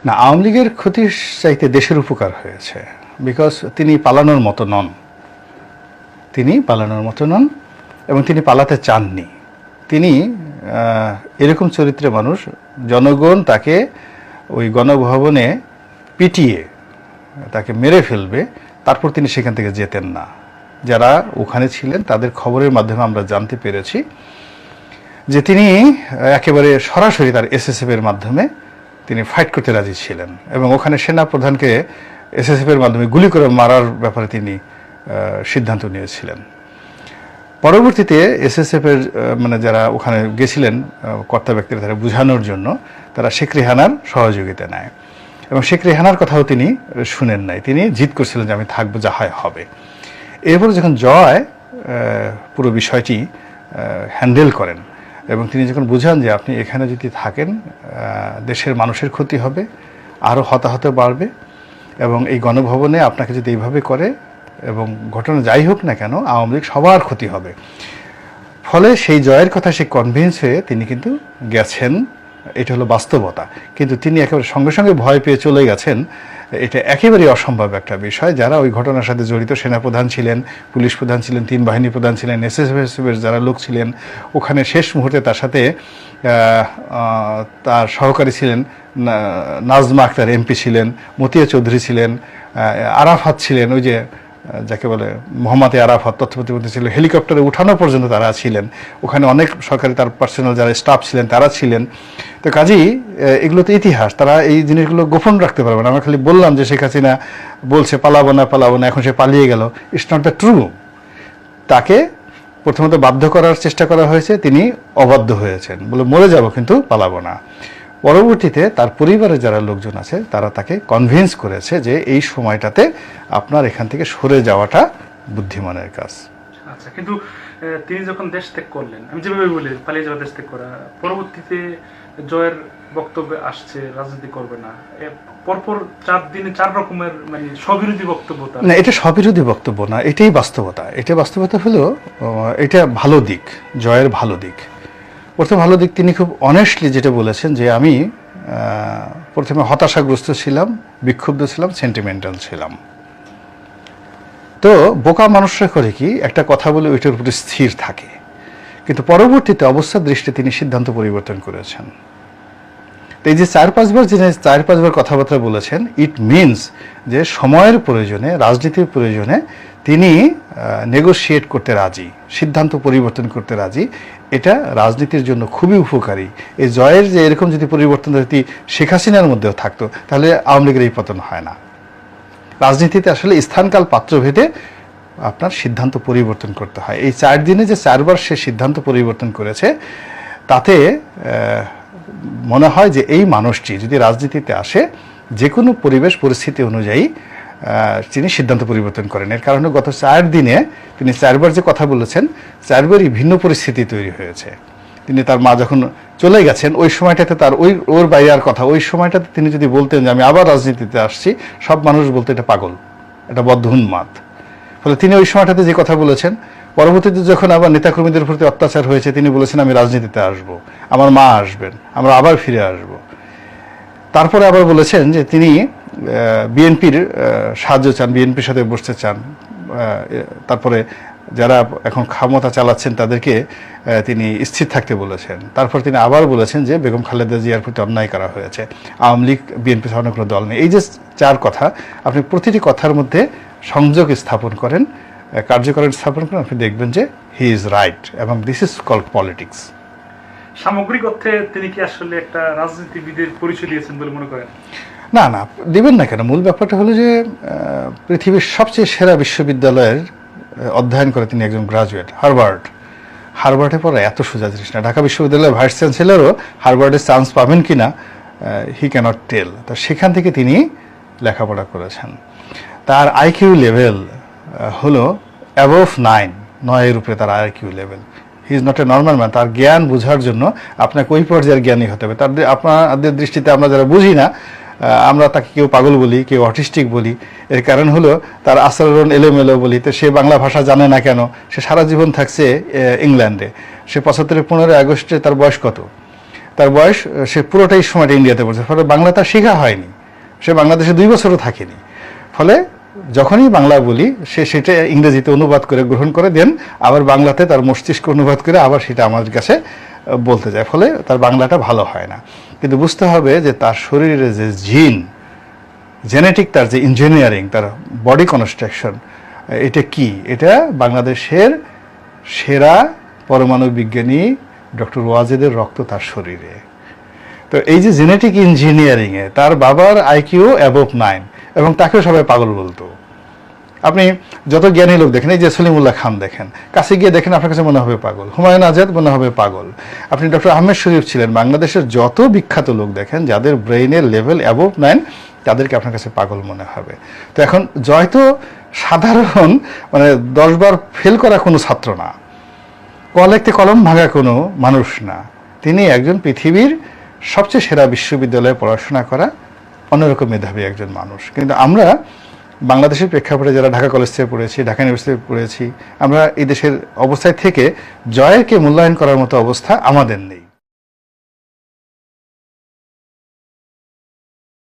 না, আওয়ামী লীগের ক্ষতির চাইতে দেশের উপকার হয়েছে, বিকজ তিনি পালানোর মতো নন, এবং তিনি পালাতে চাননি। তিনি এরকম চরিত্রের মানুষ, জনগণ তাকে ওই গণভবনে পিটিয়ে তাকে মেরে ফেলবে, তারপর তিনি সেখান থেকে যেতেন না। যারা ওখানে ছিলেন তাদের খবরের মাধ্যমে আমরা জানতে পেরেছি যে তিনি একেবারে সরাসরি তার এসএসএফ এর মাধ্যমে তিনি ফাইট করতে রাজি ছিলেন, এবং ওখানে সেনা প্রধানকে এসএসএফ এর মাধ্যমে গুলি করে মারার ব্যাপারে তিনি সিদ্ধান্ত নিয়েছিলেন। পরবর্তীতে এসএসএফ এর যারা ওখানে গেছিলেন কর্তা ব্যক্তিরা, তারা বোঝানোর জন্য তারা শেখ রেহানার সহযোগিতা নেয়, এবং শেখ রেহানার কথাও তিনি শুনেন নাই। তিনি জিদ করছিলেন যে আমি থাকবো, যা হয় হবে। এরপর যখন জয় পুরো বিষয়টি হ্যান্ডেল করেন এবং তিনি যখন বুঝান যে আপনি এখানে যদি থাকেন দেশের মানুষের ক্ষতি হবে, আরও হতাহত বাড়বে, এবং এই গণভবনে আপনাকে যদি এইভাবে করে, এবং ঘটনা যাই হোক না কেন আওয়ামী লীগ সবার ক্ষতি হবে। ফলে সেই জয়ের কথা সে কনভিন্স হয়ে তিনি কিন্তু গেছেন, এটা হলো বাস্তবতা। কিন্তু তিনি একেবারে সঙ্গে সঙ্গে ভয় পেয়ে চলে গেছেন, এটা একেবারেই অসম্ভব একটা বিষয়। যারা ওই ঘটনার সাথে জড়িত, সেনাপ্রধান ছিলেন, পুলিশ প্রধান ছিলেন, 3 বাহিনী প্রধান ছিলেন, এসএসএফের যারা লোক ছিলেন ওখানে, শেষ মুহূর্তে তার সাথে তার সহকারী ছিলেন নাজমা আক্তার এমপি ছিলেন, মতিয়া চৌধুরী ছিলেন, আরাফাত ছিলেন, ওই যে যাকে বলে মোহাম্মদ আরাফাত তথ্য প্রতিমন্ত্রী ছিল, হেলিকপ্টারে উঠানো পর্যন্ত তারা ছিলেন ওখানে, অনেক সরকারি তার পার্সোনাল যারা স্টাফ ছিলেন তারা ছিলেন। তো কাজেই এগুলো তো ইতিহাস, তারা এই জিনিসগুলো গোপন রাখতে পারবে না। আমরা খালি বললাম যে শেখ হাসিনা বলছে পালাবো না, এখন সে পালিয়ে গেল, ইটস নট দ্য ট্রু। তাকে প্রথমত বাধ্য করার চেষ্টা করা হয়েছে, তিনি অবাধ্য হয়েছেন, বলে মরে যাব কিন্তু পালাবো না। পরবর্তীতে তার পরিবারের যারা লোকজন আছে তারা তাকে কনভিন্স করেছে যে এই সময়টাতে আপনার এখান থেকে সরে যাওয়াটা বুদ্ধিমানের কাজ। আচ্ছা, কিন্তু তিনি যখন দেশ ত্যাগ করলেন, আমি যেভাবে বলি পালিয়ে যাওয়া, দেশ ত্যাগ করা, পরবর্তীতে জয়ের বক্তব্য আসছে রাজনীতি করবে না, পরপর 4 দিনে 4 রকমের স্ববিরোধী বক্তব্য। না, এটা স্ববিরোধী বক্তব্য না, এটাই বাস্তবতা। বাস্তবতা হলো এটা ভালো দিক, জয়ের ভালো দিক। প্রথম ভালো দিক, তিনি খুব অনেস্টলি যেটা বলেছেন যে আমি প্রথমে হতাশাগ্রস্ত ছিলাম, বিক্ষুব্ধ ছিলাম, সেন্টিমেন্টাল ছিলাম। তো বোকা মানুষরা করে কি, একটা কথা বলে ওইটার উপরে স্থির থাকে, কিন্তু পরবর্তীতে অবস্থার দৃষ্টিতে তিনি সিদ্ধান্ত পরিবর্তন করেছেন। তো এই যে 4-5 বার কথাবার্তা বলেছেন, ইট মিনস যে সময়ের প্রয়োজনে, রাজনীতির প্রয়োজনে তিনি নেগোশিয়েট করতে রাজি, সিদ্ধান্ত পরিবর্তন করতে রাজি। এটা রাজনীতির জন্য খুবই উপকারী। এই জয়ের যে এরকম যদি পরিবর্তন যদি শেখ হাসিনার মধ্যেও থাকতো, তাহলে আওয়ামী লীগের এই পতন হয় না। রাজনীতিতে আসলে স্থানকাল পাত্রভেদে আপনার সিদ্ধান্ত পরিবর্তন করতে হয়। এই 4 দিনে যে 4 বার সে সিদ্ধান্ত পরিবর্তন করেছে, তাতে মনে হয় যে এই মানুষটি যদি রাজনীতিতে আসে, যে কোনো পরিবেশ পরিস্থিতি অনুযায়ী তিনি সিদ্ধান্ত পরিবর্তন করেন। এর কারণে গত 4 দিনে তিনি 4 বার যে কথা বলেছেন, 4 বারই ভিন্ন পরিস্থিতি তৈরি হয়েছে। তিনি তার মা যখন চলে গেছেন ওই সময়টাতে তার ওর বাইরে আর কথা, ওই সময়টাতে তিনি যদি বলতেন যে আমি আবার রাজনীতিতে আসছি, সব মানুষ বলতে এটা পাগল, এটা বদ্ধ উন্মাদ। ফলে তিনি ওই সময়টাতে যে কথা বলেছেন, পরবর্তীতে যখন আবার নেতাকর্মীদের প্রতি অত্যাচার হয়েছে, তিনি বলেছেন আমি রাজনীতিতে আসব, আমার মা আসবেন, আমরা আবার ফিরে আসব। তারপরে আবার বলেছেন যে তিনি বিএনপির সাহায্য চান, বিএনপির সাথে বসতে চান। তারপরে যারা এখন ক্ষমতা চালাচ্ছেন তাদেরকে তিনি স্থির থাকতে বলেছেন। তারপর তিনি আবার বলেছেন যে বেগম খালেদা জিয়ার প্রতি অন্যায় করা হয়েছে, আওয়ামী লীগ বিএনপি ধরনের কোনো দল নেই। এই যে 4 কথা, আপনি প্রতিটি কথার মধ্যে সংযোগ স্থাপন করেন, কার্যকরণ স্থাপন করেন, আপনি দেখবেন যে হি ইজ রাইট, এবং দিস ইজ কল্ড পলিটিক্স। সামগ্রিক অর্থে তিনি কি আসলে একটা রাজনীতিবিদের পরিচয় দিয়েছেন বলে মনে করেন? না, দিবেন না কেন। মূল ব্যাপারটা হলো যে পৃথিবীর সবচেয়ে সেরা বিশ্ববিদ্যালয়ের অধ্যয়ন করে তিনি একজন গ্রাজুয়েট, হার্ভার্ডে পড়া এত সোজা জিনিস না। ঢাকা বিশ্ববিদ্যালয়ের ভাইস চ্যান্সেলরও হার্ভার্ডের চান্স পাবেন কিনা হি ক্যানট টেল। তো সেখান থেকে তিনি লেখাপড়া করেছেন। তার আইকিউ লেভেল হলো অ্যাবভ 9 উপরে তার IQ level. He is not a normal man. তার জ্ঞান বোঝার জন্য আপনাকে ওই পর্যায়ের জ্ঞানী হতে হবে। আপনাদের দৃষ্টিতে আমরা যারা বুঝি না, আমরা তাকে কেউ পাগল বলি, কেউ অটিস্টিক বলি। এর কারণ হলো তার আচরণ এলোমেলো বলি। তো সে বাংলা ভাষা জানে না কেন? সে সারা জীবন থাকছে ইংল্যান্ডে। সে 75 15 আগস্টে তার বয়স কত? তার বয়স, সে পুরোটাই সময়টা ইন্ডিয়াতে পড়ছে, ফলে বাংলা তার শেখা হয়নি। সে বাংলাদেশে 2 বছরও থাকেনি। ফলে যখনই বাংলা বলি সে সেটা ইংরেজিতে অনুবাদ করে গ্রহণ করে দেন, আবার বাংলাতে তার মস্তিষ্ক অনুবাদ করে আবার সেটা আমাদের কাছে বলতে যায়, ফলে তার বাংলাটা ভালো হয় না। কিন্তু বুঝতে হবে যে তার শরীরে যে জিন, জেনেটিক, তার যে ইঞ্জিনিয়ারিং, তার বডি কনস্ট্রাকশন, এটা কি? এটা বাংলাদেশের সেরা পরমাণু বিজ্ঞানী ডক্টর ওয়াজেদের রক্ত তার শরীরে। তো এই যে জেনেটিক ইঞ্জিনিয়ারিংয়ে তার বাবার IQ অ্যাবভ 9, এবং তাকেও সবাই পাগল বলতো। আপনি যত জ্ঞানী লোক দেখেন, এই যে সলিমুল্লাহ খান দেখেন, কাছে গিয়ে দেখেন আপনার কাছে মনে হবে পাগল, হুমায়ুন আজাদ মনে হবে পাগল। আপনি ডক্টর আহমেদ শরীফ ছিলেন, বাংলাদেশের যত বিখ্যাত লোক দেখেন যাদের ব্রেইনের লেভেল অ্যাবভ 9, তাদেরকে আপনার কাছে পাগল মনে হবে। তো এখন জয় তো সাধারণ 10 বার ফেল করা কোনো ছাত্র না, লিখতে কলম ভাঙা কোনো মানুষ না। তিনি একজন পৃথিবীর সবচেয়ে সেরা বিশ্ববিদ্যালয়ে পড়াশোনা করা অন্যরকম মেধাবী একজন মানুষ। কিন্তু আমরা বাংলাদেশের প্রেক্ষাপটে যারা ঢাকা কলেজ থেকে পড়েছি, ঢাকা ইউনিভার্সিটি পড়েছি, আমরা এই দেশের অবস্থায় থেকে জয়েরকে মূল্যায়ন করার মতো অবস্থা আমাদের নেই।